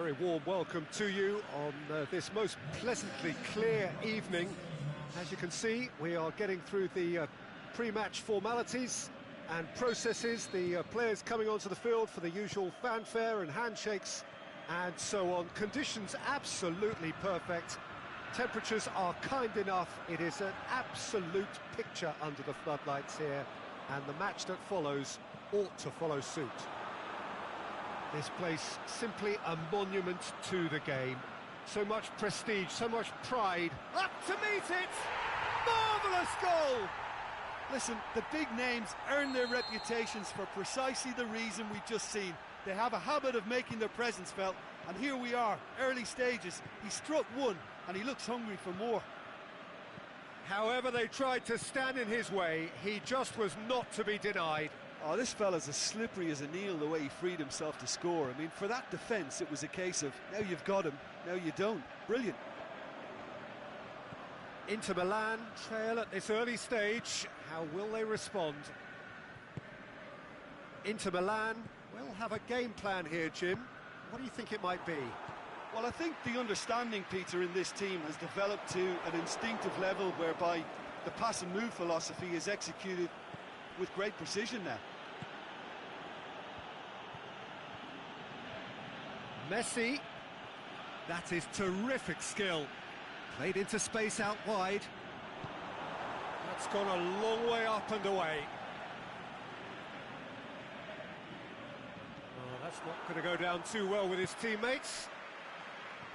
very warm welcome to you on this most pleasantly clear evening. As you can see, we are getting through the pre-match formalities and processes, the players coming onto the field for the usual fanfare and handshakes and so on. Conditions absolutely perfect. Temperatures are kind enough. It is an absolute picture under the floodlights here, and the match that follows ought to follow suit. This place simply a monument to the game. So much prestige, so much pride. Up to meet it! Marvellous goal! Listen, the big names earn their reputations for precisely the reason we've just seen. They have a habit of making their presence felt, and here we are, early stages. He struck one, and he looks hungry for more. However they tried to stand in his way, he just was not to be denied. Oh, this fella's as slippery as an eel the way he freed himself to score. I mean, for that defence, it was a case of, now you've got him, now you don't. Brilliant. Inter Milan trail at this early stage. How will they respond? Inter Milan will have a game plan here, Jim. What do you think it might be? Well, I think the understanding, Peter, in this team has developed to an instinctive level whereby the pass and move philosophy is executed with great precision now. Messi, that is terrific skill. Played into space out wide. That's gone a long way up and away. Oh, that's not going to go down too well with his teammates.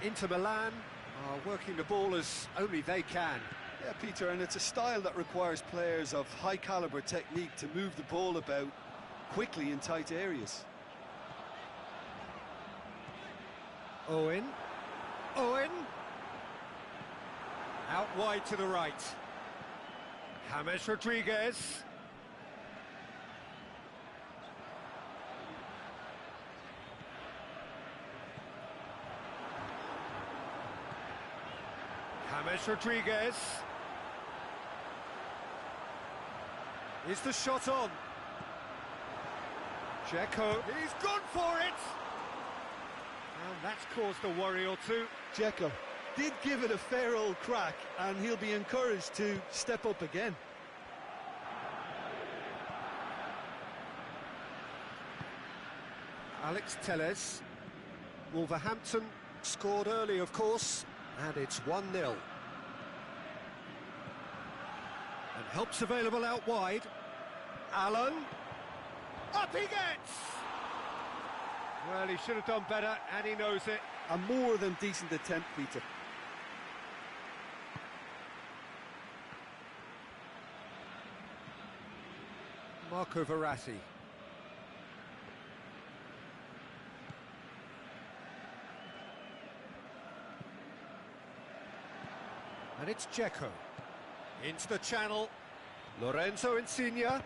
Inter Milan are working the ball as only they can. Yeah, Peter, and it's a style that requires players of high-calibre technique to move the ball about quickly in tight areas. Owen. Out wide to the right. James Rodriguez. James Rodriguez. Is the shot on? Dzeko. He's gone for it! And that's caused a worry or two. Dzeko did give it a fair old crack, and he'll be encouraged to step up again. Alex Telles. Wolverhampton scored early, of course, and it's 1-0. And help's available out wide. Allen. Up he gets! Well, he should have done better, and he knows it. A more than decent attempt, Peter. Marco Verratti. And it's Dzeko. Into the channel. Lorenzo Insigne.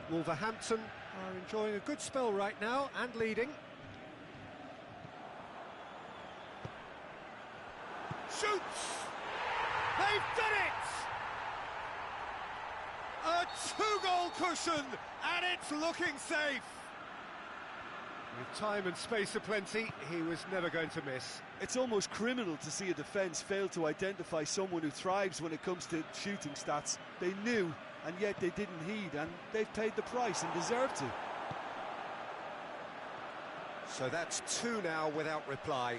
Wolverhampton are enjoying a good spell right now and leading. Shoots! They've done it! A two-goal cushion, and it's looking safe. With time and space aplenty, he was never going to miss. It's almost criminal to see a defence fail to identify someone who thrives when it comes to shooting stats. They knew, and yet they didn't heed, and they've paid the price and deserve to. So that's two now without reply.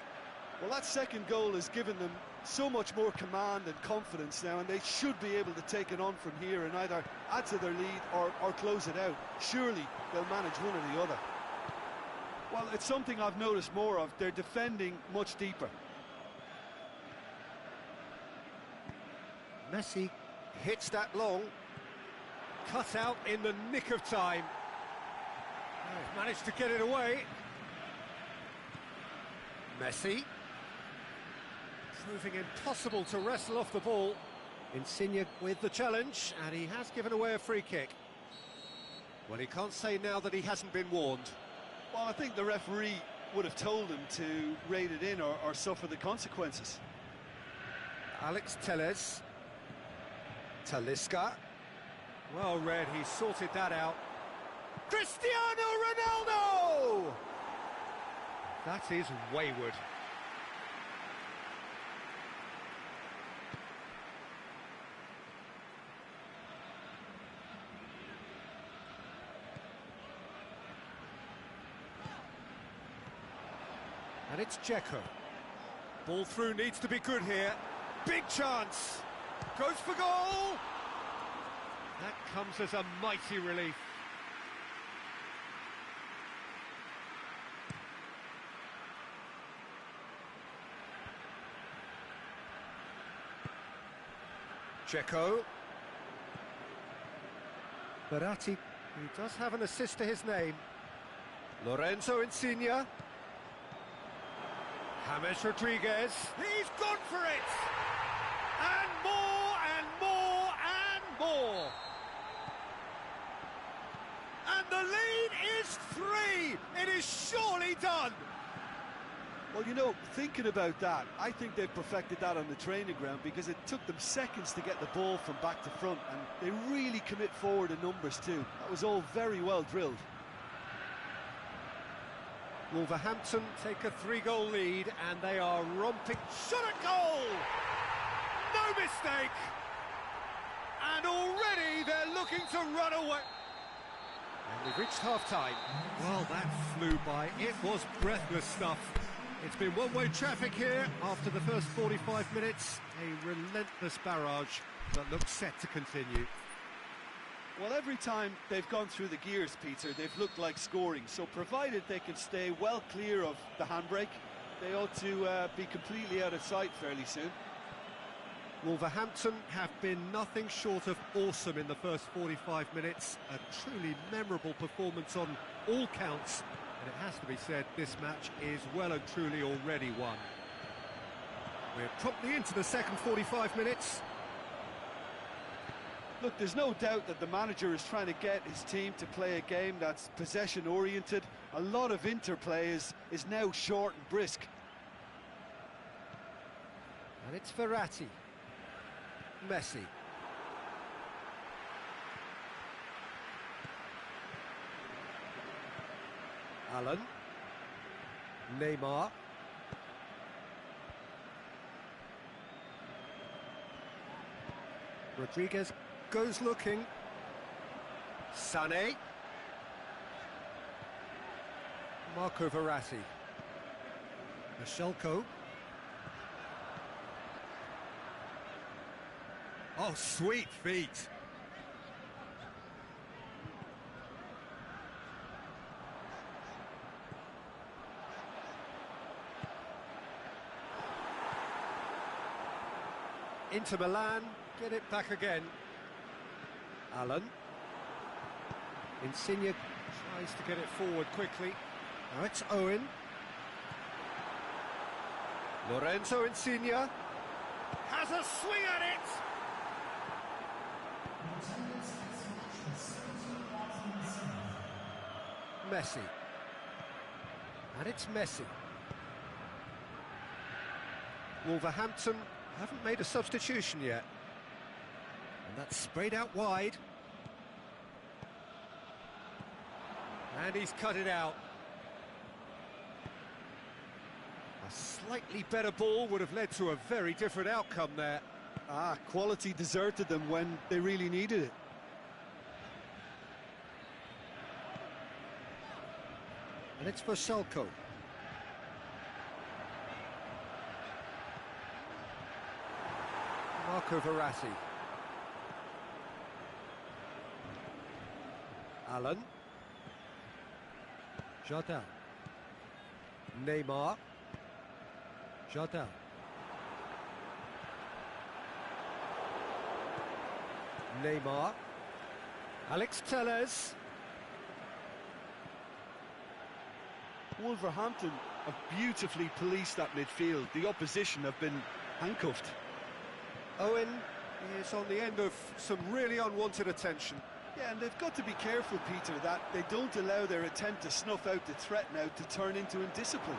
Well, that second goal has given them so much more command and confidence now, and they should be able to take it on from here and either add to their lead or close it out. Surely they'll manage one or the other. Well, it's something I've noticed more of. They're defending much deeper. Messi hits that long. Cut out in the nick of time. Oh, managed to get it away. Messi. Proving impossible to wrestle off the ball. Insigne with the challenge, and he has given away a free kick. Well, he can't say now that he hasn't been warned. Well, I think the referee would have told him to rate it in or suffer the consequences. Alex Telles. Talisca. Well read, he sorted that out. Cristiano Ronaldo! That is wayward. And it's Dzeko. Ball through needs to be good here. Big chance. Goes for goal. That comes as a mighty relief. Dzeko. Verratti, who does have an assist to his name. Lorenzo Insigne. James Rodriguez. He's gone for it! And more, and more, and more! And the lead is 3! It is surely done! Well, you know, thinking about that, I think they've perfected that on the training ground because it took them seconds to get the ball from back to front, and they really commit forward in numbers too. That was all very well drilled. Wolverhampton take a 3-goal lead and they are romping. Shot at goal! No mistake! And already they're looking to run away. And we've reached half-time. Well, that flew by. It was breathless stuff. It's been one-way traffic here after the first 45 minutes. A relentless barrage that looks set to continue. Well, every time they've gone through the gears, Peter, they've looked like scoring. So provided they can stay well clear of the handbrake, they ought to be completely out of sight fairly soon. Wolverhampton have been nothing short of awesome in the first 45 minutes. A truly memorable performance on all counts. And it has to be said, this match is well and truly already won. We're promptly into the second 45 minutes. Look, there's no doubt that the manager is trying to get his team to play a game that's possession-oriented. A lot of interplay is now short and brisk. And it's Verratti. Messi. Allen. Neymar. Rodriguez goes looking. Sané. Marco Verratti. Michelko. Oh, sweet feet. Inter Milan get it back again. Allen. Insigne tries to get it forward quickly. Now it's Owen. Lorenzo Insigne has a swing at it. Messi. And it's Messi. Wolverhampton haven't made a substitution yet. And that's sprayed out wide. And he's cut it out. A slightly better ball would have led to a very different outcome there. Quality deserted them when they really needed it. And it's for Schalke. Marco Verratti. Allen. Jardel. Neymar. Jardel. Neymar. Alex Telles. Wolverhampton have beautifully policed that midfield. The opposition have been handcuffed. Owen is on the end of some really unwanted attention. Yeah, and they've got to be careful, Peter, that they don't allow their attempt to snuff out the threat now to turn into indiscipline.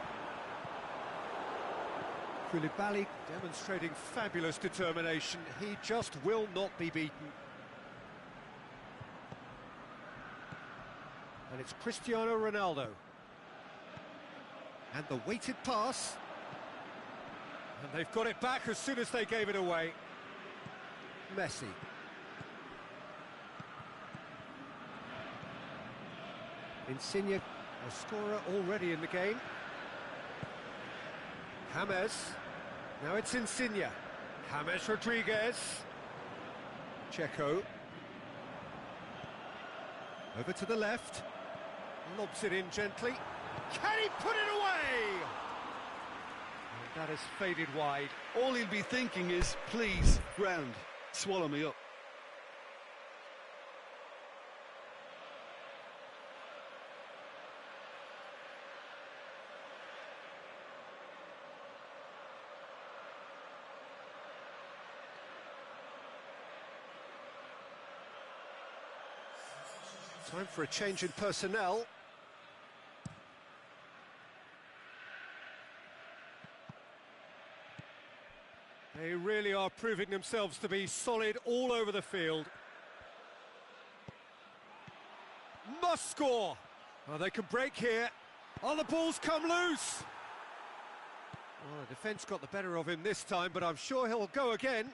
Koulibaly demonstrating fabulous determination. He just will not be beaten. And it's Cristiano Ronaldo. And the weighted pass. And they've got it back as soon as they gave it away. Messi. Insigne, a scorer already in the game. James. Now it's Insigne. James Rodriguez. Checo. Over to the left. Lobs it in gently. Can he put it away? And that has faded wide. All he'll be thinking is, please, ground, swallow me up. Time for a change in personnel. They really are proving themselves to be solid all over the field. Must score! Oh, they can break here. Oh, the ball's come loose! Well, the defence got the better of him this time, but I'm sure he'll go again.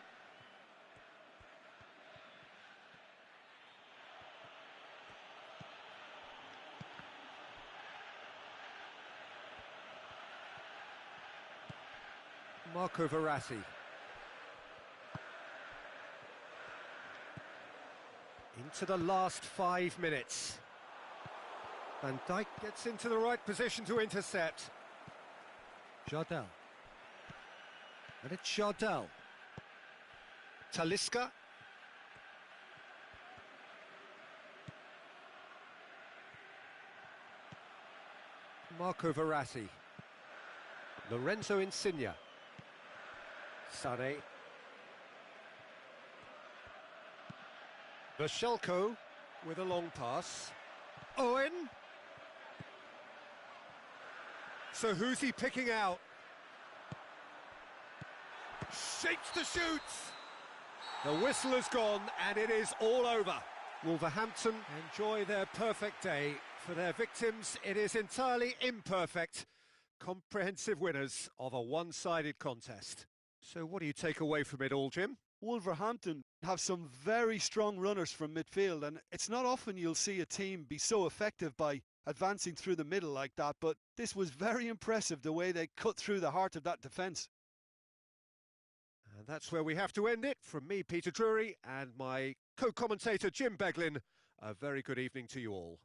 Marco Verratti. Into the last 5 minutes. Van Dijk gets into the right position to intercept. Jardel. And it's Jardel. Talisca. Marco Verratti. Lorenzo Insigne. Sané. Bashelko with a long pass. Owen. So who's he picking out? Shapes to shoot. The whistle has gone and it is all over. Wolverhampton enjoy their perfect day. For their victims, it is entirely imperfect. Comprehensive winners of a one-sided contest. So what do you take away from it all, Jim? Wolverhampton have some very strong runners from midfield, and it's not often you'll see a team be so effective by advancing through the middle like that, but this was very impressive the way they cut through the heart of that defence. And that's where we have to end it. From me, Peter Drury, and my co-commentator, Jim Beglin, a very good evening to you all.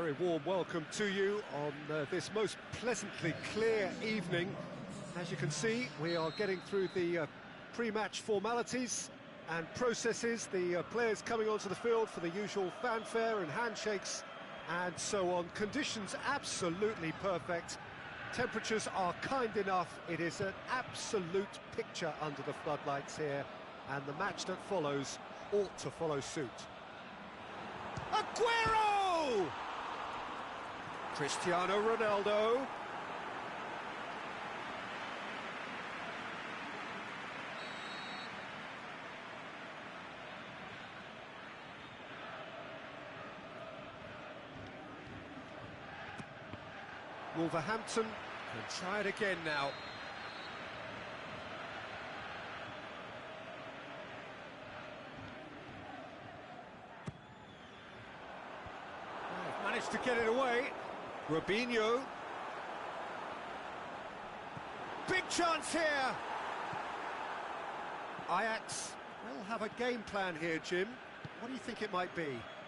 Very warm welcome to you on this most pleasantly clear evening. As you can see, we are getting through the pre-match formalities and processes, the players coming onto the field for the usual fanfare and handshakes and so on. Conditions absolutely perfect. Temperatures are kind enough. It is an absolute picture under the floodlights here, and the match that follows ought to follow suit. Aguero! Cristiano Ronaldo. Wolverhampton can try it again now. They've managed to get it away. Robinho. Big chance here. Ajax will have a game plan here, Jim. What do you think it might be?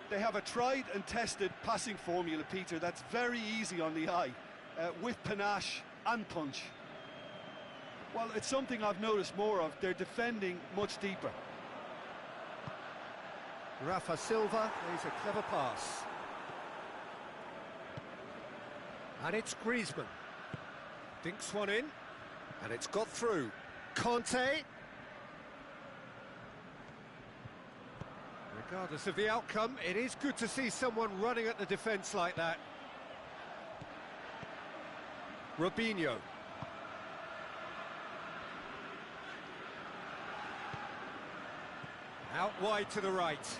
They have a tried and tested passing formula, Peter, that's very easy on the eye, with panache and punch. Well, it's something I've noticed more of. They're defending much deeper. Rafa Silva plays a clever pass. And it's Griezmann. Dinks one in, and it's got through. Conte. Regardless of the outcome, it is good to see someone running at the defence like that. Robinho. Out wide to the right.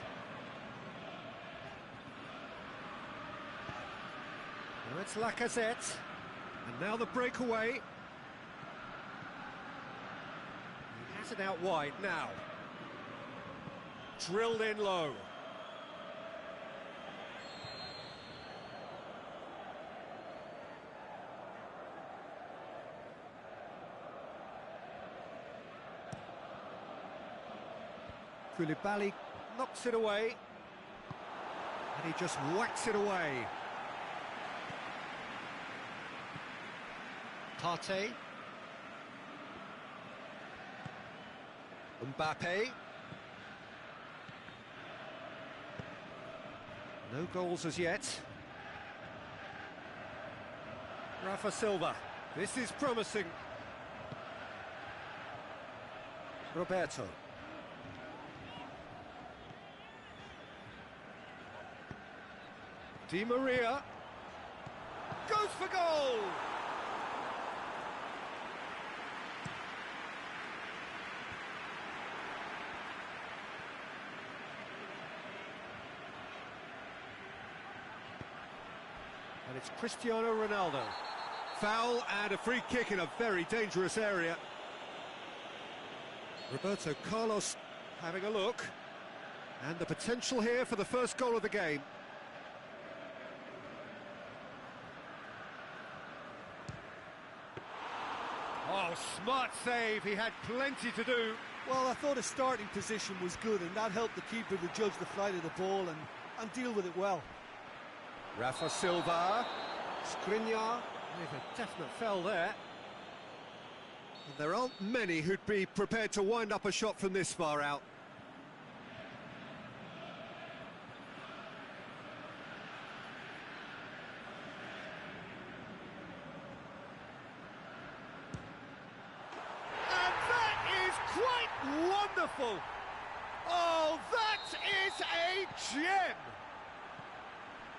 Now it's Lacazette. And now the breakaway. He has it out wide now. Drilled in low. Koulibaly knocks it away, and he just whacks it away. Partey. Mbappe. No goals as yet. Rafa Silva. This is promising. Roberto. Di Maria. Goes for goal! And it's Cristiano Ronaldo. Foul and a free kick in a very dangerous area. Roberto Carlos having a look. And the potential here for the first goal of the game. Oh, smart save. He had plenty to do. Well, I thought his starting position was good, and that helped the keeper to judge the flight of the ball and deal with it well. Rafa Silva, Skriniar with a definite foul there. And there aren't many who'd be prepared to wind up a shot from this far out. And that is quite wonderful! Oh, that is a gem!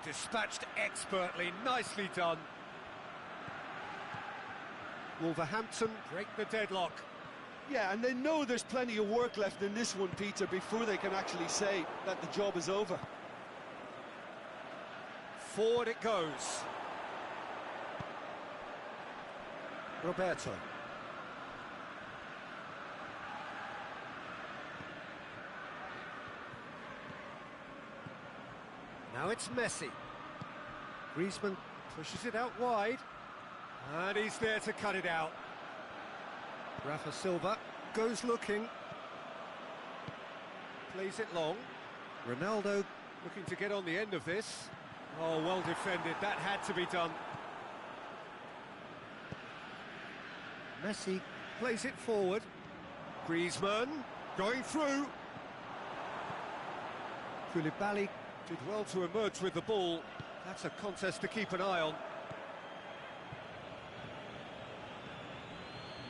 Dispatched expertly, nicely done. Wolverhampton break the deadlock. Yeah, and they know there's plenty of work left in this one, Peter, before they can actually say that the job is over. Forward it goes. Roberto. Now it's Messi. Griezmann pushes it out wide. And he's there to cut it out. Rafa Silva goes looking. Plays it long. Ronaldo looking to get on the end of this. Oh, well defended, that had to be done. Messi plays it forward. Griezmann going through. Koulibaly did well to emerge with the ball. That's a contest to keep an eye on.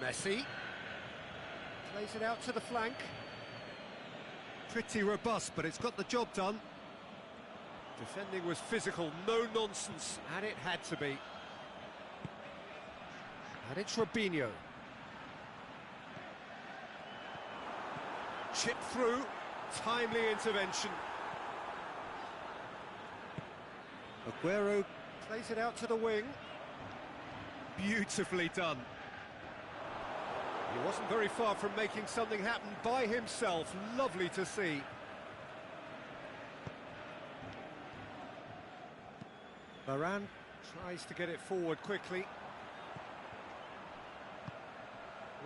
Messi plays it out to the flank. Pretty robust, but it's got the job done. Defending was physical, no nonsense, and it had to be. And it's Robinho. Chip through, timely intervention. Aguero plays it out to the wing. Beautifully done. He wasn't very far from making something happen by himself. Lovely to see. Varane tries to get it forward quickly.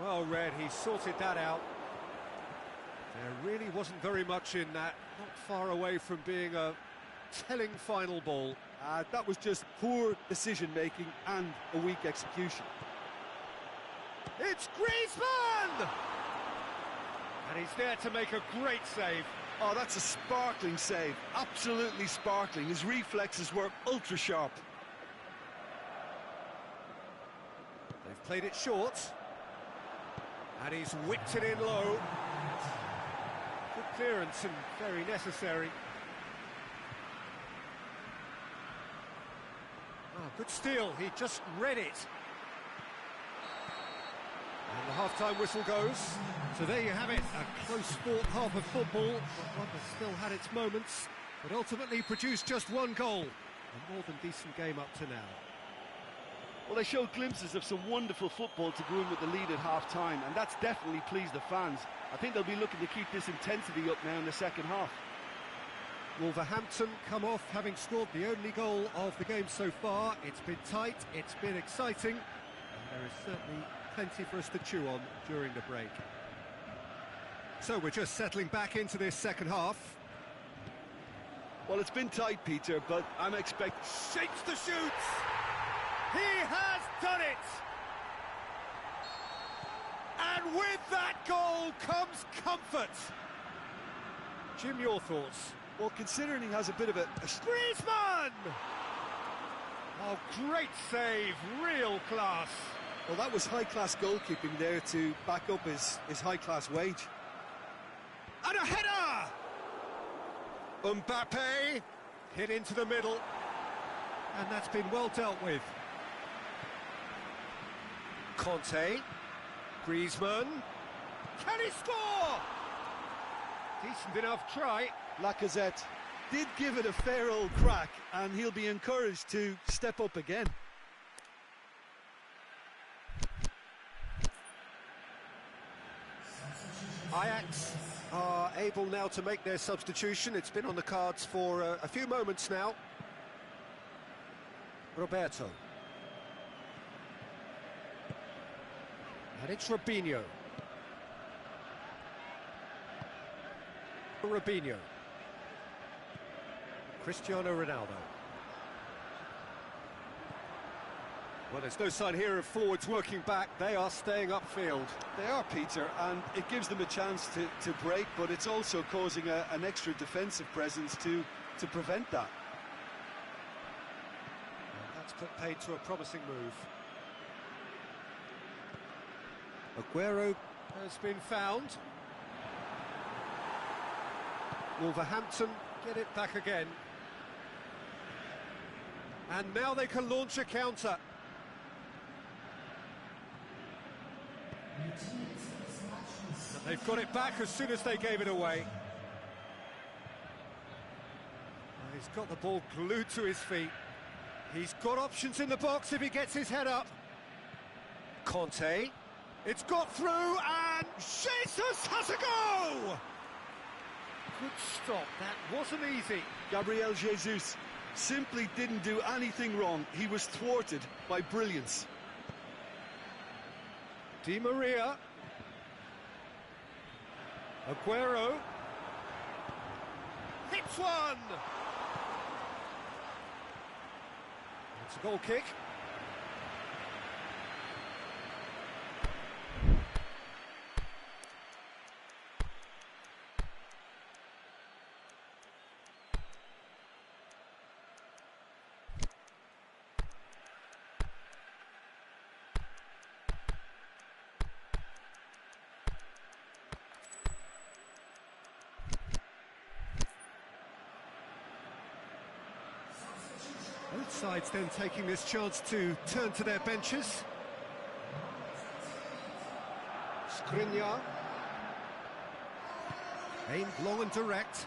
Well read, he sorted that out. There really wasn't very much in that. Not far away from being a telling final ball. That was just poor decision-making and a weak execution. It's Griezmann! And he's there to make a great save. Oh, that's a sparkling save. Absolutely sparkling. His reflexes were ultra-sharp. They've played it short. And he's whipped it in low. Good clearance and very necessary. Oh, good steal. He just read it. And the half-time whistle goes. So there you have it, a close-fought half of football, but one that still had its moments, but ultimately produced just one goal. A more than decent game up to now. Well, they showed glimpses of some wonderful football to go in with the lead at half-time, and that's definitely pleased the fans. I think they'll be looking to keep this intensity up now in the second half. Wolverhampton come off having scored the only goal of the game so far. It's been tight, it's been exciting, and there is certainly plenty for us to chew on during the break. So we're just settling back into this second half. Well, it's been tight, Peter, but I'm expecting... Shakes the shoots! He has done it! And with that goal comes comfort. Jim, your thoughts? Well, considering he has a bit of a... Griezmann! Oh, great save, real class. Well, that was high-class goalkeeping there to back up his high-class wage. And a header! Mbappe hit into the middle. And that's been well dealt with. Conte. Griezmann. Can he score? Decent enough try. Lacazette did give it a fair old crack, and he'll be encouraged to step up again. Ajax are able now to make their substitution. It's been on the cards for a few moments now. Roberto. And it's Robinho. Robinho. Cristiano Ronaldo. Well, there's no sign here of forwards working back. They are staying upfield. They are, Peter, and it gives them a chance to break, but it's also causing an extra defensive presence to prevent that. And that's put paid to a promising move. Aguero has been found. Wolverhampton get it back again. And now they can launch a counter. And they've got it back as soon as they gave it away. He's got the ball glued to his feet. He's got options in the box if he gets his head up. Conte. It's got through and Jesus has a go! Good stop, that wasn't easy. Gabriel Jesus simply didn't do anything wrong. He was thwarted by brilliance. Di Maria. Aguero. Hits one! It's a goal kick. Both sides then taking this chance to turn to their benches. Skriniar. Aimed long and direct.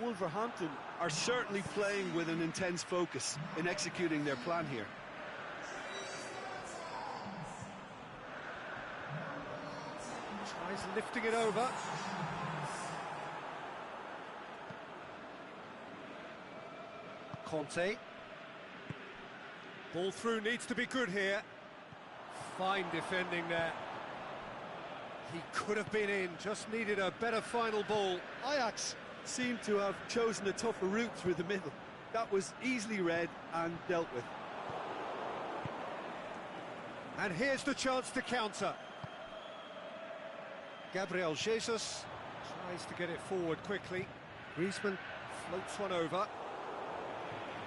Wolverhampton are certainly playing with an intense focus in executing their plan here. Tries lifting it over. Conte. Ball through needs to be good here. Fine defending there. He could have been in, just needed a better final ball. Ajax seem to have chosen a tougher route through the middle. That was easily read and dealt with. And here's the chance to counter. Gabriel Jesus tries to get it forward quickly. Griezmann floats one over.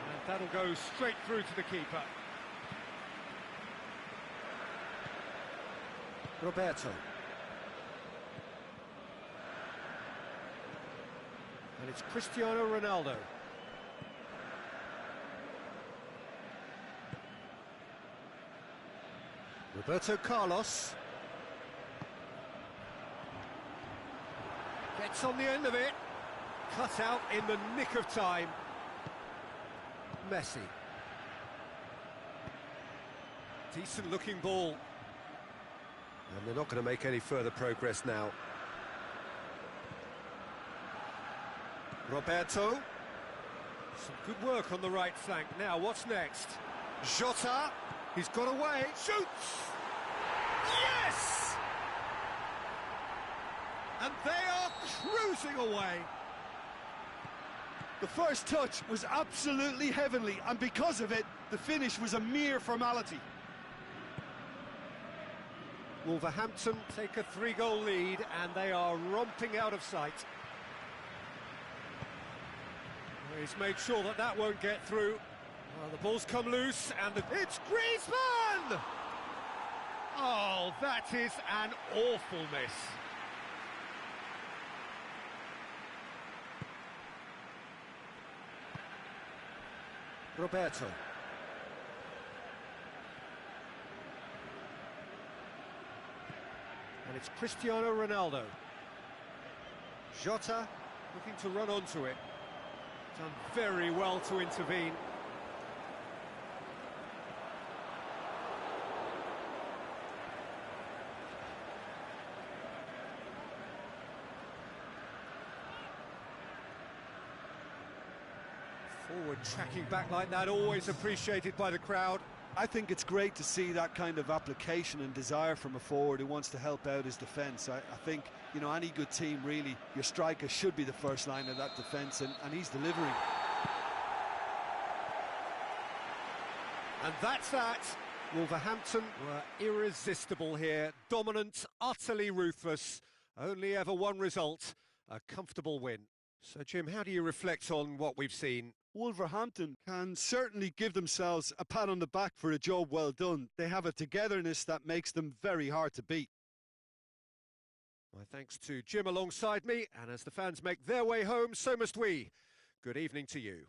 And that'll go straight through to the keeper. Roberto. And it's Cristiano Ronaldo. Roberto Carlos. Gets on the end of it. Cut out in the nick of time. Messi. Decent looking ball. And they're not going to make any further progress now. Roberto. Some good work on the right flank. Now, what's next? Jota. He's got away. Shoots! Yes! And they are cruising away. The first touch was absolutely heavenly, and because of it, the finish was a mere formality. Wolverhampton take a 3-goal lead, and they are romping out of sight. He's made sure that that won't get through. Well, the ball's come loose, and it's Griezmann! Oh, that is an awful miss. Roberto. And it's Cristiano Ronaldo. Jota looking to run onto it. Done very well to intervene. Forward tracking back like that, always appreciated by the crowd. I think it's great to see that kind of application and desire from a forward who wants to help out his defence. I think, you know, any good team, really, your striker should be the first line of that defence, and he's delivering. And that's that. Wolverhampton were irresistible here, dominant, utterly ruthless. Only ever one result, a comfortable win. So, Jim, how do you reflect on what we've seen? Wolverhampton can certainly give themselves a pat on the back for a job well done. They have a togetherness that makes them very hard to beat. My thanks to Jim alongside me, and as the fans make their way home, so must we. Good evening to you.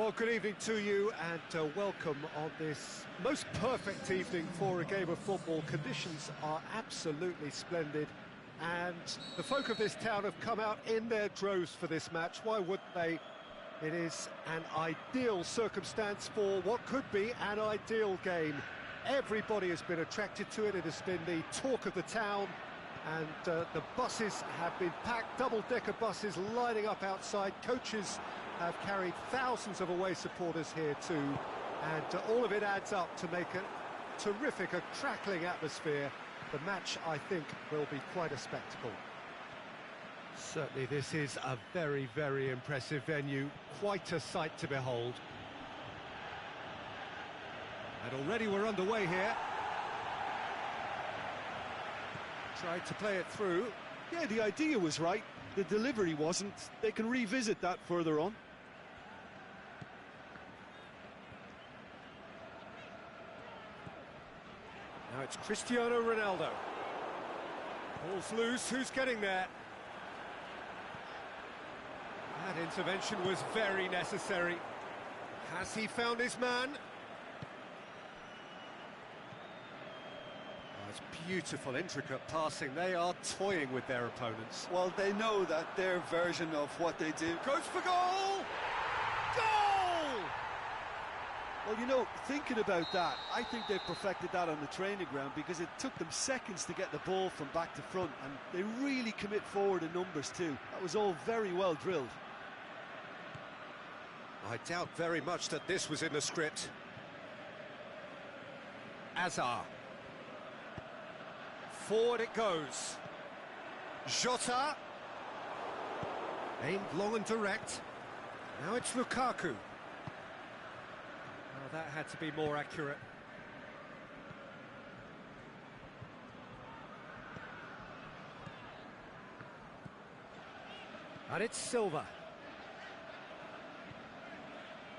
Well, good evening to you and welcome on this most perfect evening for a game of football. Conditions are absolutely splendid and the folk of this town have come out in their droves for this match. Why wouldn't they? It is an ideal circumstance for what could be an ideal game. Everybody has been attracted to it. It has been the talk of the town, and the buses have been packed, double-decker buses lining up outside. Coaches have carried thousands of away supporters here too, and all of it adds up to make a terrific, a crackling atmosphere. The match, I think, will be quite a spectacle. Certainly this is a very, very impressive venue, quite a sight to behold. And already we're underway here. Tried to play it through. Yeah, the idea was right, the delivery wasn't. They can revisit that further on. Now it's Cristiano Ronaldo. Ball's loose, who's getting there? That intervention was very necessary. Has he found his man? Oh, it's beautiful, intricate passing. They are toying with their opponents. Well, they know that their version of what they do. Goes for goal! Goal! Well, you know, thinking about that, I think they've perfected that on the training ground because it took them seconds to get the ball from back to front, and they really commit forward in numbers too. That was all very well drilled. I doubt very much that this was in the script. Azar. Forward it goes. Jota. Aimed long and direct. Now it's Lukaku. Well, that had to be more accurate. And it's Silva.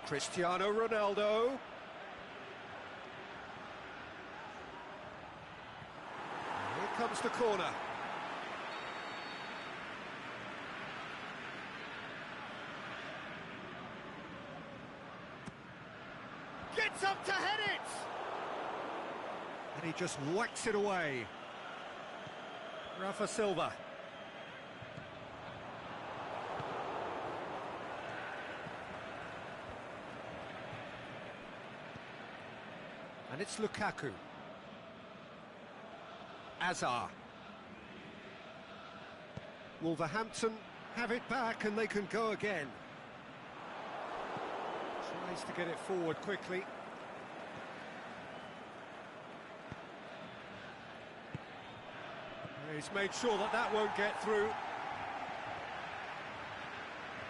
Cristiano Ronaldo. Here comes the corner. Gets up to head it! And he just whacks it away. Rafa Silva. And it's Lukaku. Azar. Wolverhampton have it back and they can go again. Tries to get it forward quickly. He's made sure that that won't get through.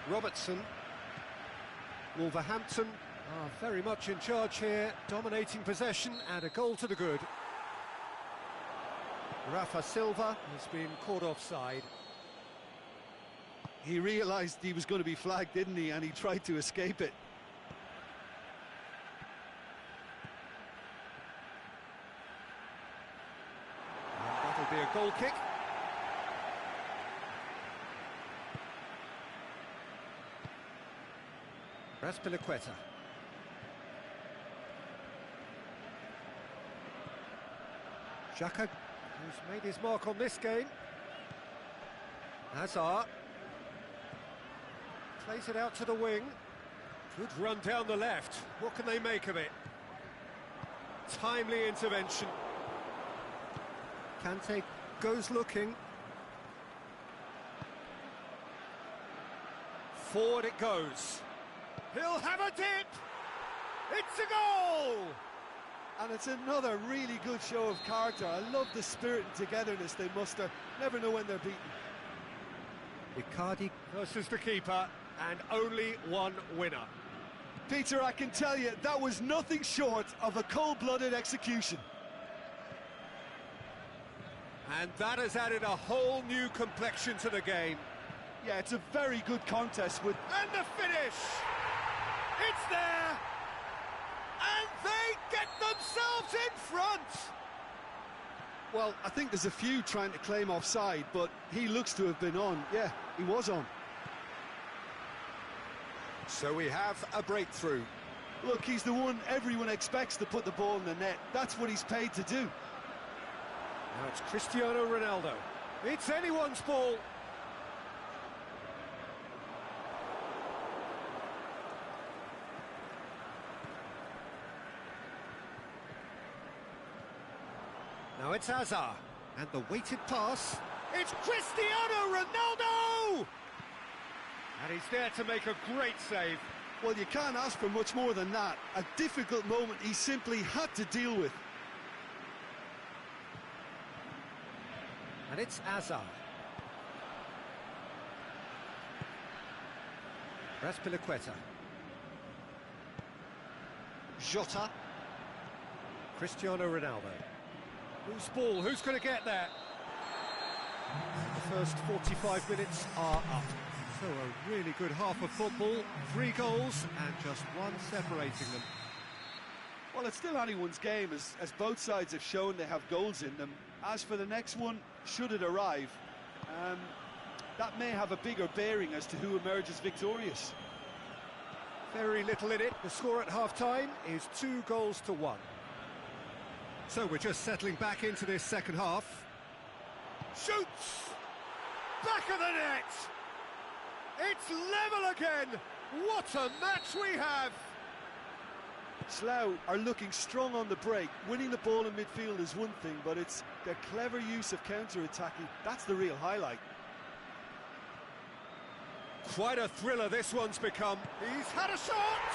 Robertson. Wolverhampton are very much in charge here, dominating possession and a goal to the good. Rafa Silva has been caught offside. He realised he was going to be flagged, didn't he? And he tried to escape it. And that'll be a goal kick. Raspilicueta. Xhaka, who's made his mark on this game. Hazard. Plays it out to the wing. Good run down the left. What can they make of it? Timely intervention. Kante goes looking. Forward it goes. He'll have a dip! It's a goal! And it's another really good show of character. I love the spirit and togetherness they muster. Never know when they're beaten. Icardi versus the keeper, and only one winner. Peter, I can tell you, that was nothing short of a cold-blooded execution. And that has added a whole new complexion to the game. Yeah, it's a very good contest with... And the finish! It's there! And they get themselves in front! Well, I think there's a few trying to claim offside, but he looks to have been on. Yeah, he was on. So we have a breakthrough. Look, he's the one everyone expects to put the ball in the net. That's what he's paid to do. Now it's Cristiano Ronaldo. It's anyone's ball. Now it's Hazard. And the weighted pass. It's Cristiano Ronaldo! And he's there to make a great save. Well, you can't ask for much more than that. A difficult moment he simply had to deal with. And it's Hazard. Raspilicueta. Jota. Cristiano Ronaldo. Whose ball? Who's going to get there? The first 45 minutes are up. So a really good half of football, 3 goals and just one separating them. Well, it's still anyone's game, as both sides have shown they have goals in them. As for the next one, should it arrive, that may have a bigger bearing as to who emerges victorious. Very little in it. The score at half-time is 2-1. So we're just settling back into this second half. Shoots! Back of the net! It's level again! What a match we have! Slough are looking strong on the break. Winning the ball in midfield is one thing, but it's their clever use of counter-attacking. That's the real highlight. Quite a thriller this one's become. He's had a shot!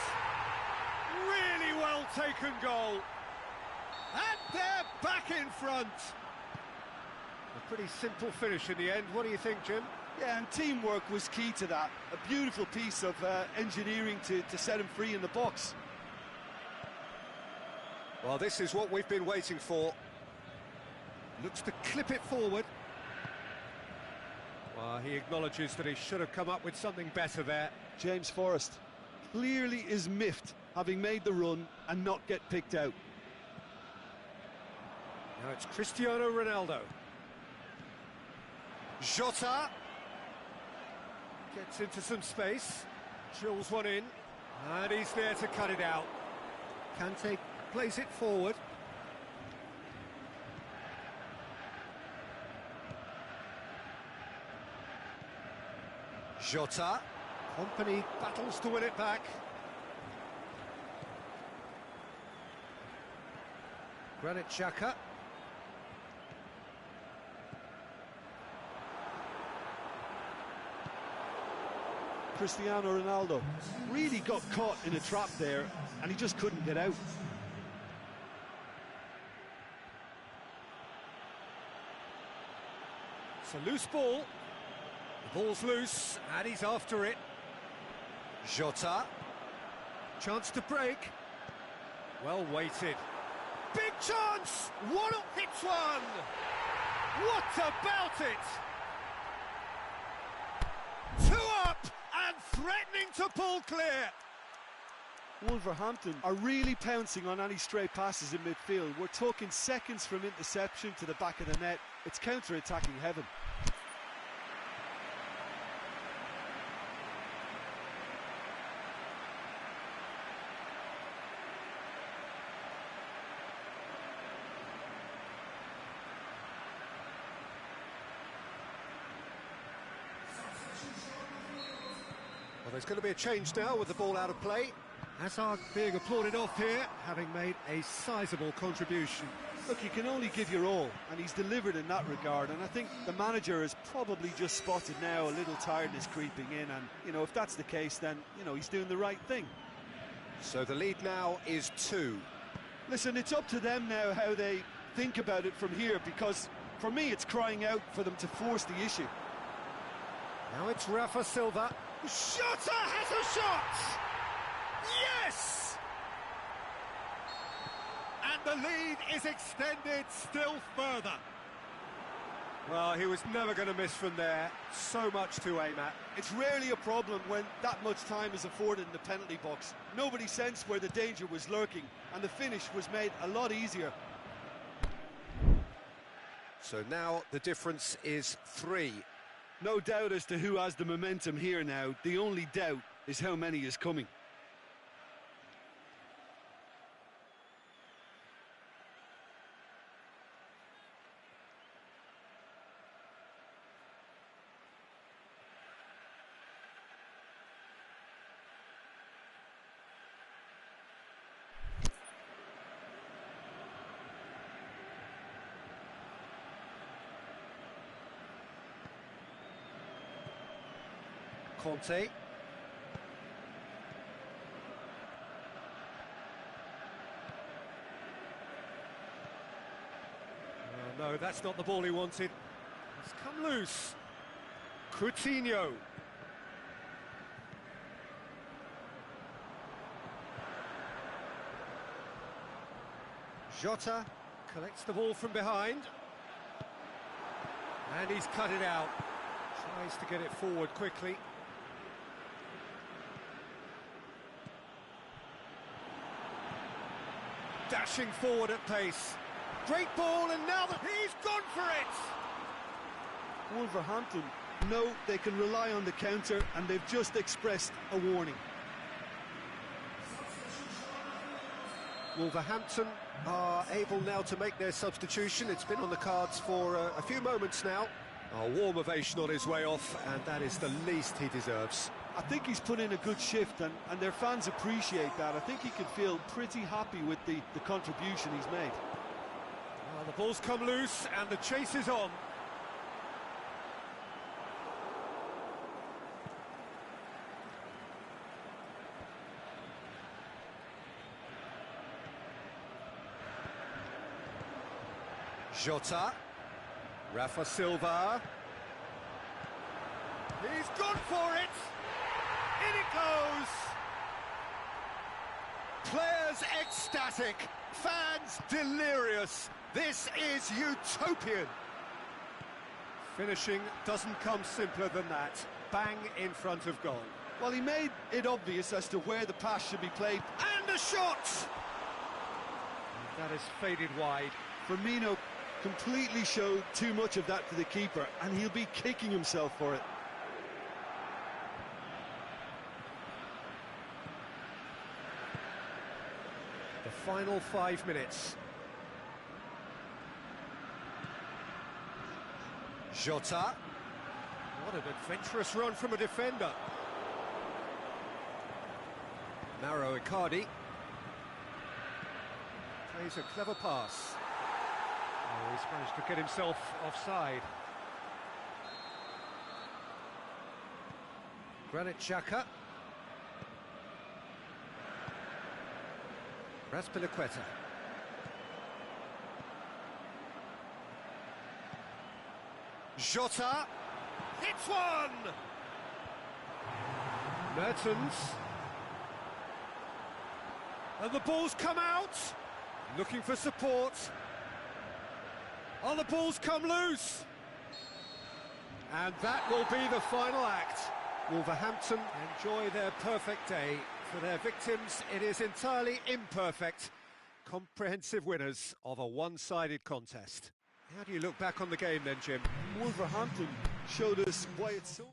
Really well taken goal. And they're back in front. A pretty simple finish in the end. What do you think, Jim? Yeah, and teamwork was key to that. A beautiful piece of engineering to set him free in the box. Well, this is what we've been waiting for. Looks to clip it forward. Well, he acknowledges that he should have come up with something better there. James Forrest clearly is miffed, having made the run and not get picked out. Now it's Cristiano Ronaldo. Jota gets into some space, drills one in, and he's there to cut it out. Kante plays it forward. Jota. Company battles to win it back. Granit Xhaka. Cristiano Ronaldo really got caught in a trap there, and he just couldn't get out. It's a loose ball. The ball's loose, and he's after it. Jota. Chance to break. Well weighted. Big chance! What a hit one! What about it? 2 up and threatening to pull clear. Wolverhampton are really pouncing on any stray passes in midfield. We're talking seconds from interception to the back of the net. It's counter-attacking heaven. Well, there's going to be a change now with the ball out of play. Hazard being applauded off here, having made a sizable contribution. Look, you can only give your all, and he's delivered in that regard, and I think the manager has probably just spotted now a little tiredness creeping in, and, you know, if that's the case, then, you know, he's doing the right thing. So the lead now is 2. Listen, it's up to them now how they think about it from here, because, for me, it's crying out for them to force the issue. Now it's Rafa Silva. Jota has a shot! Yes! And the lead is extended still further. Well, he was never going to miss from there. So much to aim at. It's rarely a problem when that much time is afforded in the penalty box. Nobody sensed where the danger was lurking, and the finish was made a lot easier. So now the difference is 3. No doubt as to who has the momentum here now. The only doubt is how many is coming. Conte. No, that's not the ball he wanted. It's come loose. Coutinho. Jota collects the ball from behind. And he's cut it out. Tries to get it forward quickly. Dashing forward at pace. Great ball, and now that he's gone for it! Wolverhampton know they can rely on the counter, and they've just expressed a warning. Wolverhampton are able now to make their substitution. It's been on the cards for a few moments now. A warm ovation on his way off, and that is the least he deserves. I think he's put in a good shift, and their fans appreciate that. I think he can feel pretty happy with the contribution he's made. Well, the ball's come loose, and the chase is on. Jota. Rafa Silva. He's gone for it! In it goes! Players ecstatic, fans delirious. This is utopian. Finishing doesn't come simpler than that. Bang in front of goal. Well, he made it obvious as to where the pass should be played. And a shot! That is faded wide. Firmino completely showed too much of that to the keeper, and he'll be kicking himself for it. The final 5 minutes. Jota. What an adventurous run from a defender. Mauro Icardi. Plays a clever pass. Oh, he's managed to get himself offside. Granit Xhaka. Raspilicueta. Jota hits one! Mertens. And the ball's come out! Looking for support. Oh, the ball's come loose! And that will be the final act. Wolverhampton enjoy their perfect day. For their victims, it is entirely imperfect. Comprehensive winners of a one-sided contest. How do you look back on the game then, Jim? Wolverhampton showed us why it's so...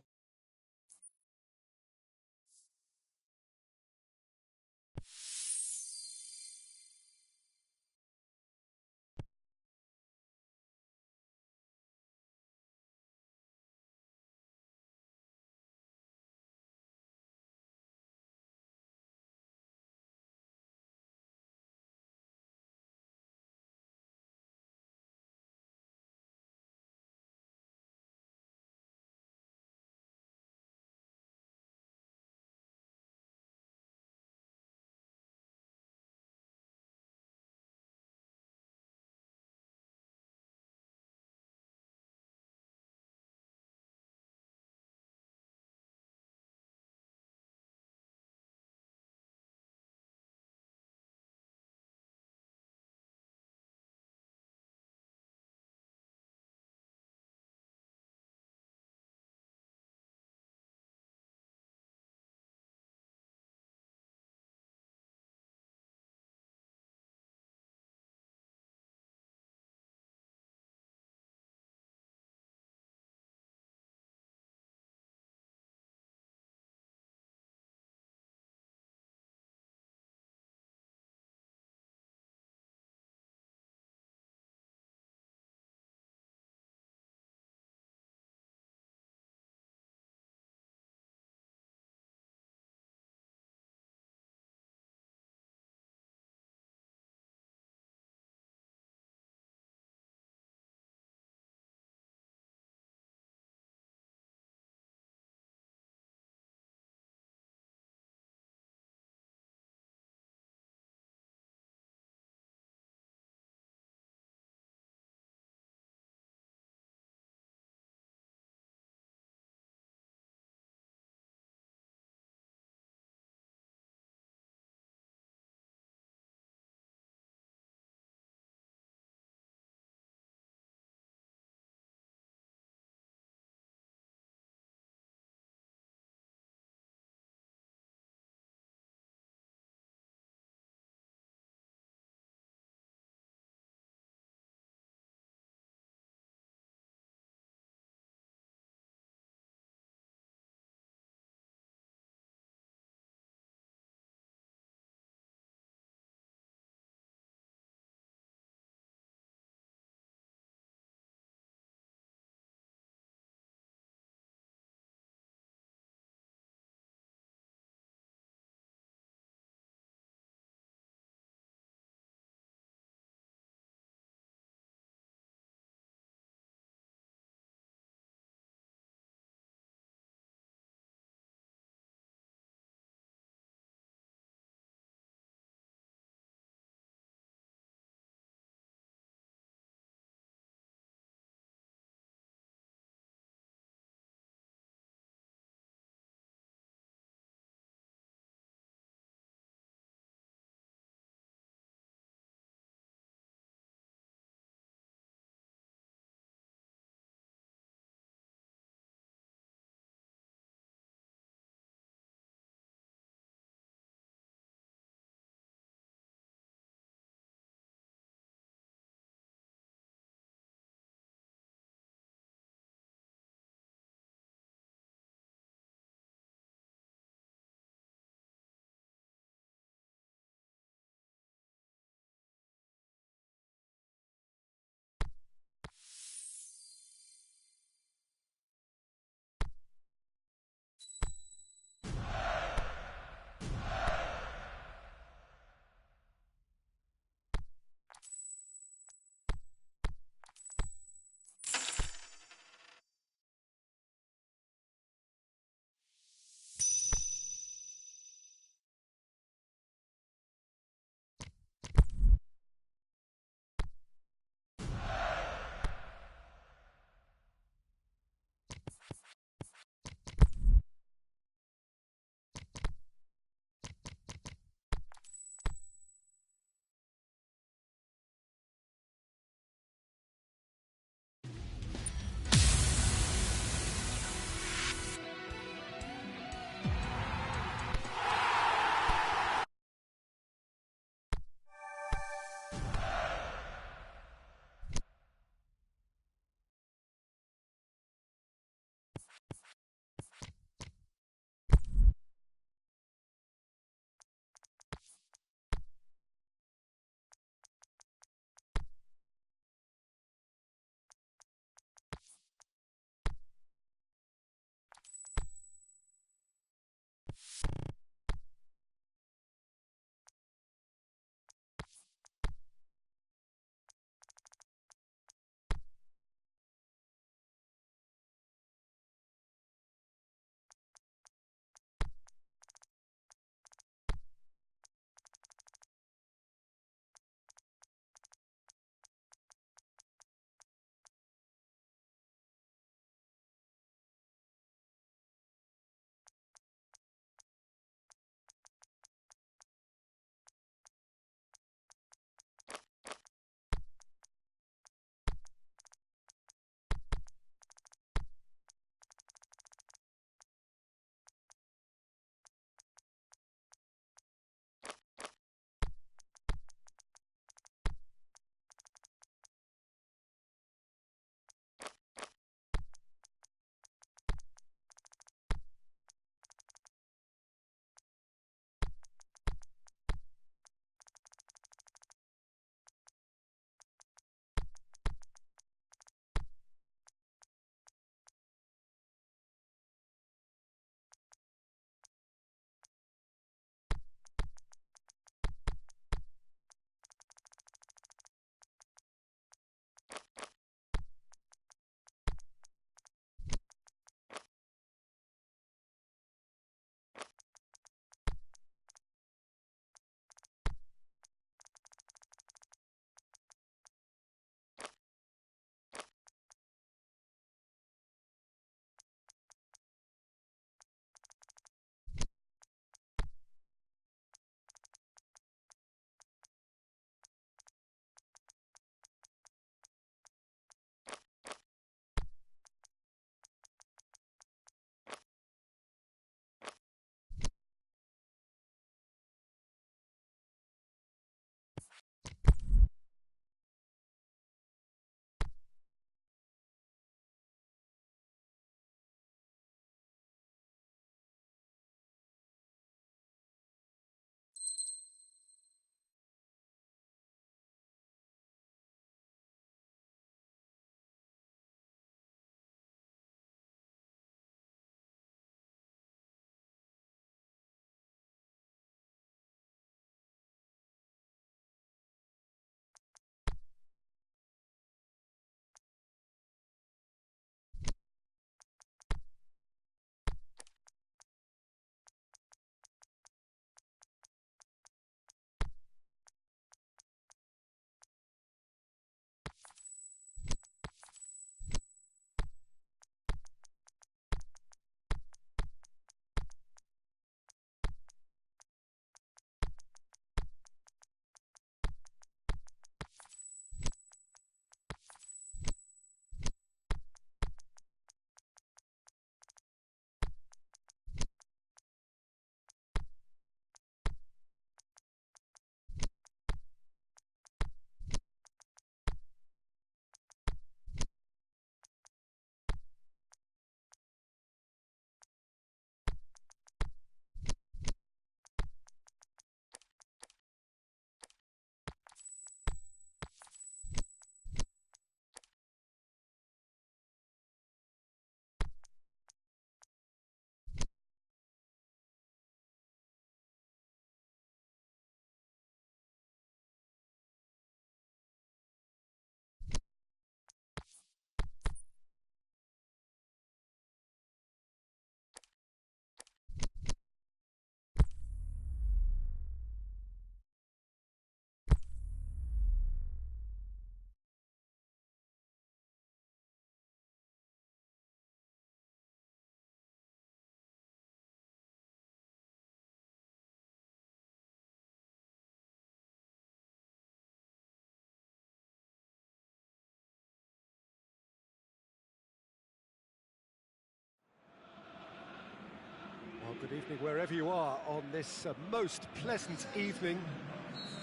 Good evening wherever you are on this most pleasant evening.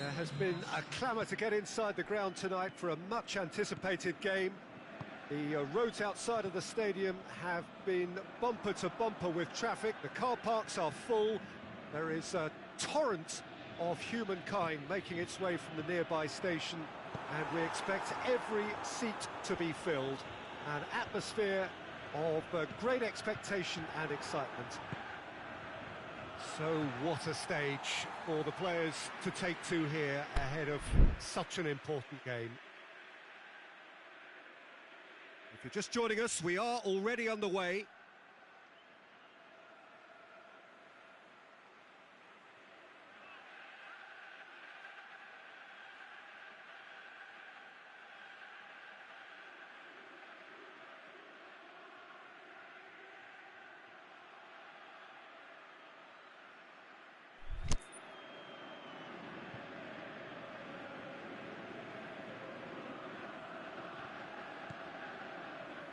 There has been a clamour to get inside the ground tonight for a much anticipated game. The roads outside of the stadium have been bumper to bumper with traffic. The car parks are full. There is a torrent of humankind making its way from the nearby station, and we expect every seat to be filled. An atmosphere of great expectation and excitement. So what a stage for the players to take to here ahead of such an important game. If you're just joining us, we are already underway.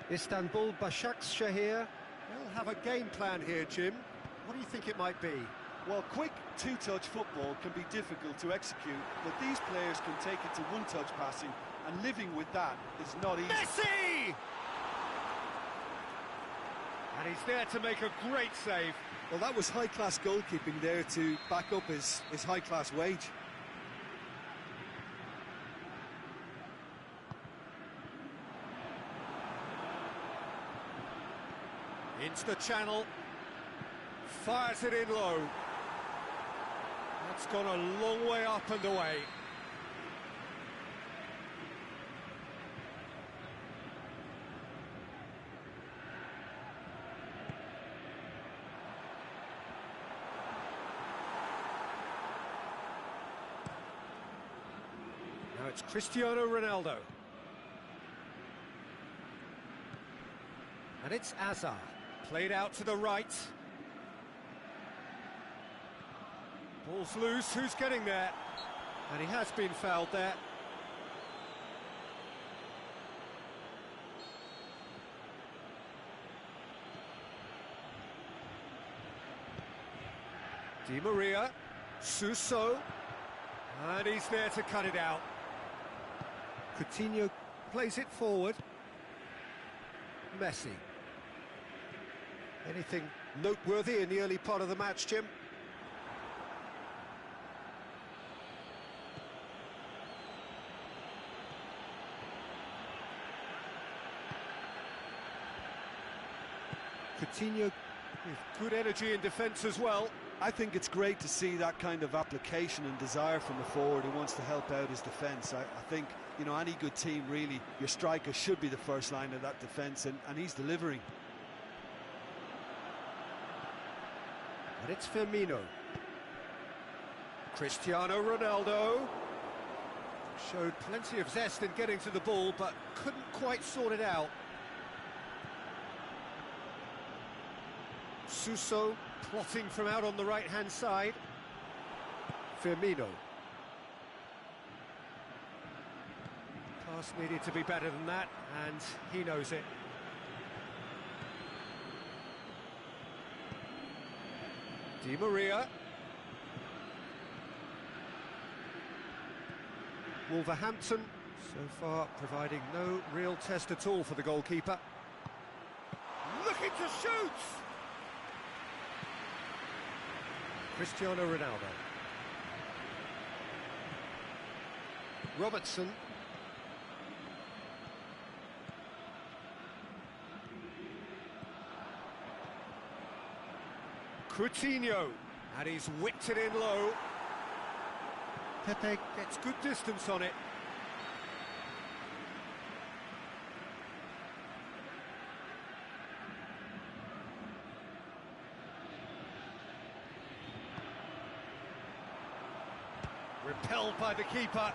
Istanbul Başakşehir will have a game plan here, Jim. What do you think it might be? Well, quick two-touch football can be difficult to execute, but these players can take it to one-touch passing, and living with that is not easy. Messi! And he's there to make a great save. Well, that was high-class goalkeeping there to back up his high-class wage. Into the channel, fires it in low. That's gone a long way up and away. Now it's Cristiano Ronaldo. And it's Azar. Played out to the right. Ball's loose, who's getting there? And he has been fouled there. Di Maria, Suso, and he's there to cut it out. Coutinho plays it forward. Messi. Anything noteworthy in the early part of the match, Jim? Coutinho with good energy in defence as well. I think it's great to see that kind of application and desire from a forward who wants to help out his defence. I think, you know, any good team, really, your striker should be the first line of that defence, and he's delivering. And it's Firmino. Cristiano Ronaldo showed plenty of zest in getting to the ball, but couldn't quite sort it out. Suso plotting from out on the right-hand side. Firmino. Pass needed to be better than that, and he knows it. Di Maria. Wolverhampton, so far providing no real test at all for the goalkeeper. Looking to shoot! Cristiano Ronaldo. Robertson. Coutinho, and he's whipped it in low. Pepe gets good distance on it. Repelled by the keeper.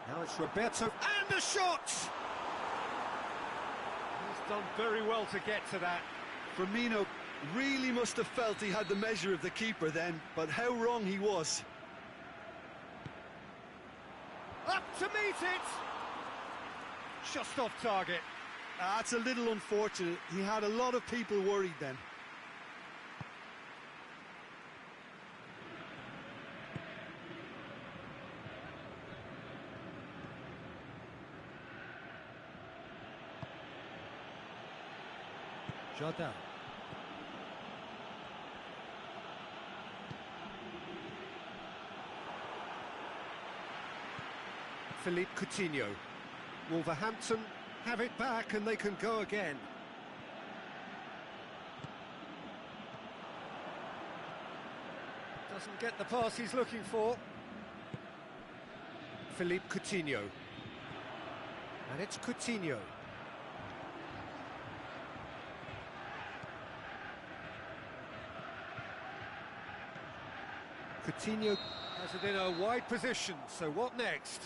Now it's Roberto, and the shot! He's done very well to get to that. Firmino really must have felt he had the measure of the keeper then, but how wrong he was. Up to meet it! just off target. That's a little unfortunate. He had a lot of people worried then. Jardin. Philippe Coutinho. Wolverhampton have it back and they can go again. Doesn't get the pass he's looking for. Philippe Coutinho. And it's Coutinho. Coutinho has it in a wide position, so what next?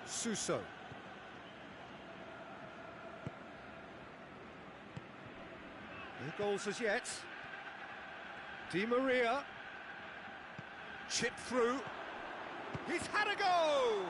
Suso. No goals as yet. Di Maria. Chip through. He's had a go!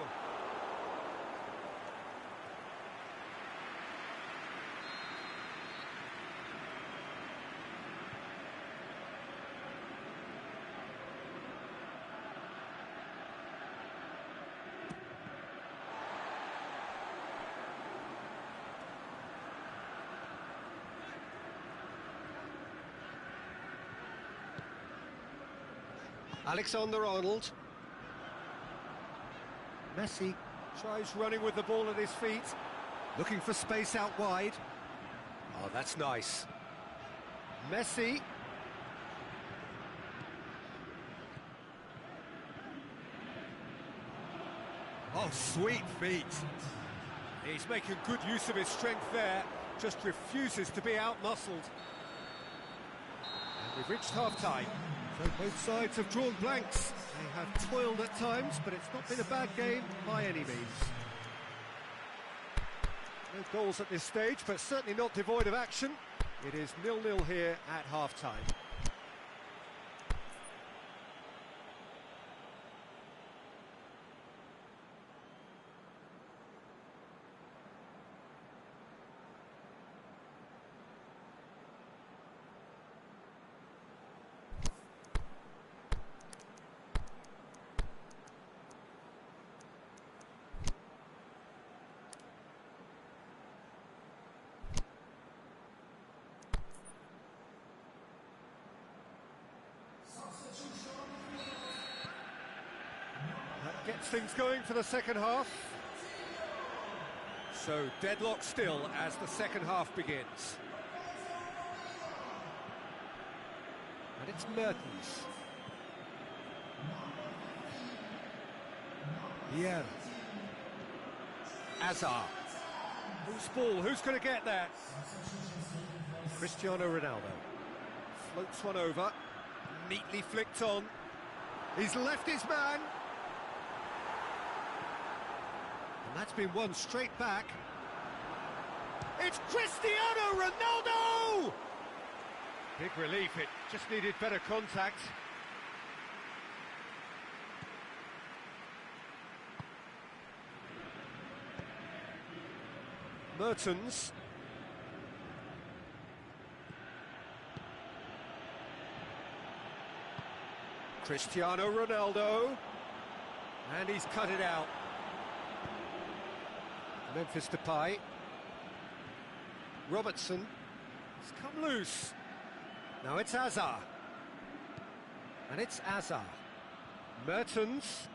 Alexander-Arnold. Messi tries running with the ball at his feet, looking for space out wide. Oh, that's nice. Messi. Oh, sweet feet. He's making good use of his strength there, just refuses to be out-muscled. And we've reached half-time. So both sides have drawn blanks. They have toiled at times, but it's not been a bad game by any means. No goals at this stage, but certainly not devoid of action. It is 0-0 here at half-time. Gets things going for the second half. So deadlock still as the second half begins. And it's Mertens. Vieira. Hazard. Who's ball? Who's going to get that? Cristiano Ronaldo. Floats one over. Neatly flicked on. He's left his man. And that's been won straight back. It's Cristiano Ronaldo! Big relief, it just needed better contact. Mertens. Cristiano Ronaldo. And he's cut it out. Memphis Depay. Robertson. It's come loose. Now it's Hazard. And it's Hazard. Mertens.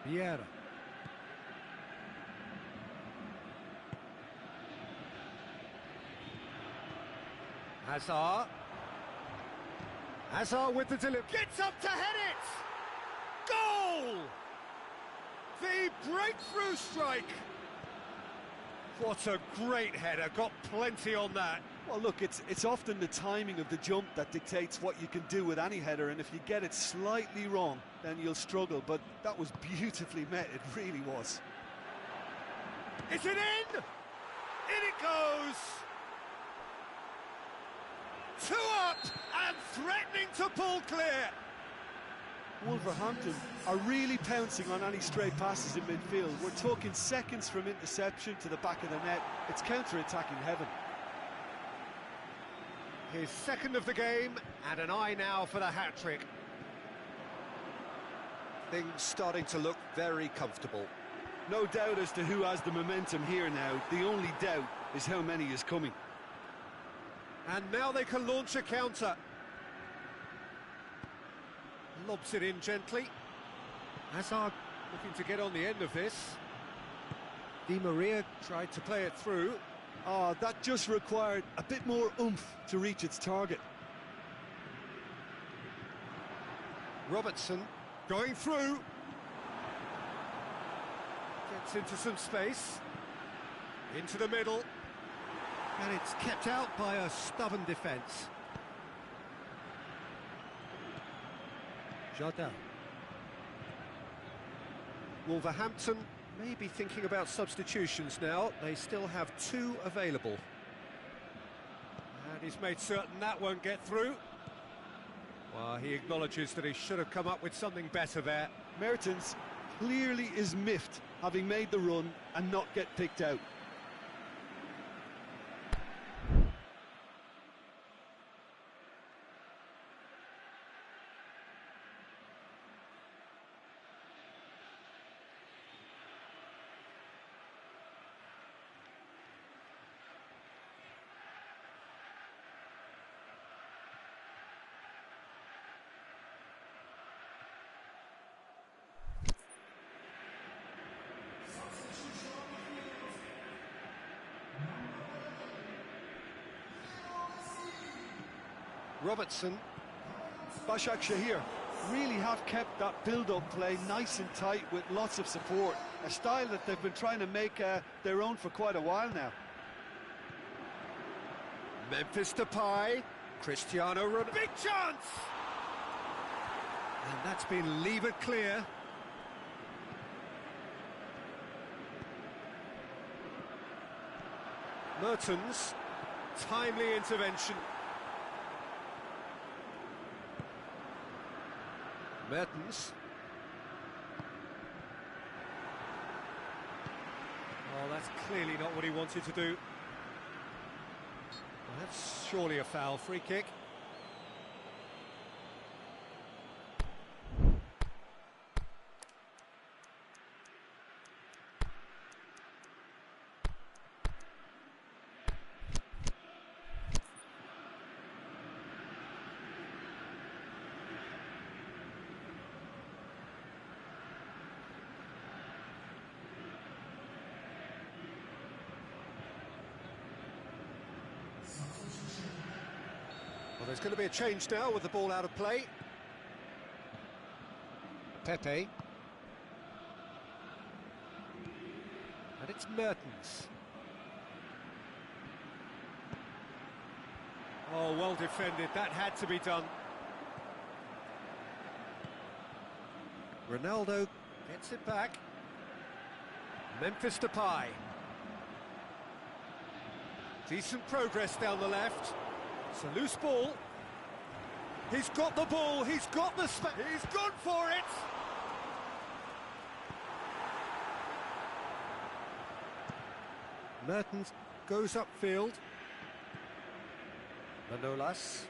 Vieira. Hazard. Hazard with the delivery. Gets up to head it! Goal! The breakthrough strike! What a great header, got plenty on that. Well, look, it's often the timing of the jump that dictates what you can do with any header, and if you get it slightly wrong, then you'll struggle, but that was beautifully met, it really was. Is it in? In it goes! Two up and threatening to pull clear. Wolverhampton are really pouncing on any stray passes in midfield. We're talking seconds from interception to the back of the net. It's counter-attacking heaven. His second of the game, and an eye now for the hat-trick. Things starting to look very comfortable. No doubt as to who has the momentum here now. The only doubt is how many is coming. And now they can launch a counter. Lobs it in gently. Hazard looking to get on the end of this. Di Maria tried to play it through. Ah, that just required a bit more oomph to reach its target. Robertson going through. Gets into some space. Into the middle. And it's kept out by a stubborn defence. Jardin. Wolverhampton may be thinking about substitutions now. They still have two available. And he's made certain that won't get through. Well, he acknowledges that he should have come up with something better there. Mertens clearly is miffed, having made the run and not get picked out. Robertson. Başak Şehir really have kept that build-up play nice and tight with lots of support. A style that they've been trying to make their own for quite a while now. Memphis Depay. Cristiano Ronaldo. Big chance! And that's been levered clear. Mertens. Timely intervention. Mertens. Oh, that's clearly not what he wanted to do. Well, that's surely a foul. Free kick. Well, there's going to be a change now with the ball out of play. Pepe. And it's Mertens. Oh, well defended. That had to be done. Ronaldo gets it back. Memphis Depay. Decent progress down the left. It's a loose ball. He's got the ball, he's got the space, he's gone for it! Mertens goes upfield. Manolas.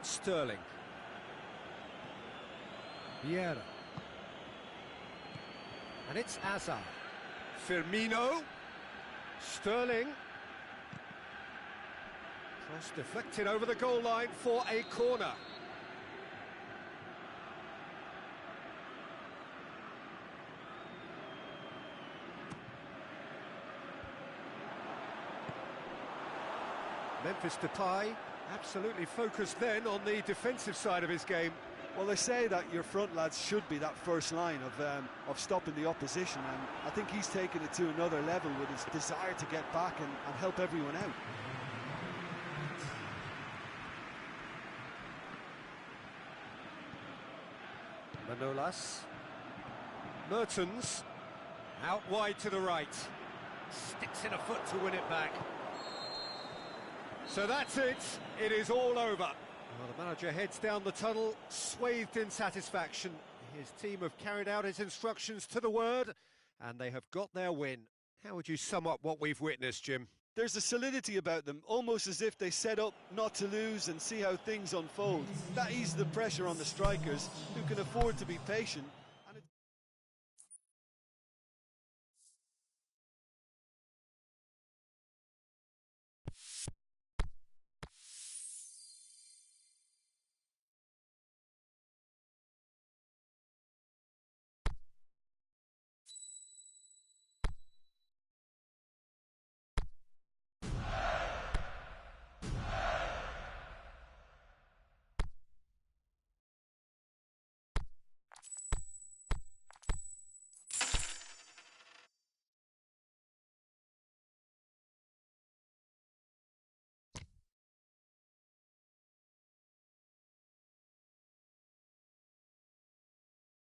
Sterling. Vieira. And it's Hazard. Firmino. Sterling. Cross deflected over the goal line for a corner. Memphis Depay absolutely focused then on the defensive side of his game. Well, they say that your front lads should be that first line of stopping the opposition, and I think he's taken it to another level with his desire to get back and help everyone out. Manolas. Mertens. Out wide to the right. Sticks in a foot to win it back. So that's it. It is all over. Well, the manager heads down the tunnel, swathed in satisfaction. His team have carried out his instructions to the word, and they have got their win. How would you sum up what we've witnessed, Jim? There's a solidity about them, almost as if they set up not to lose and see how things unfold. That eases the pressure on the strikers, who can afford to be patient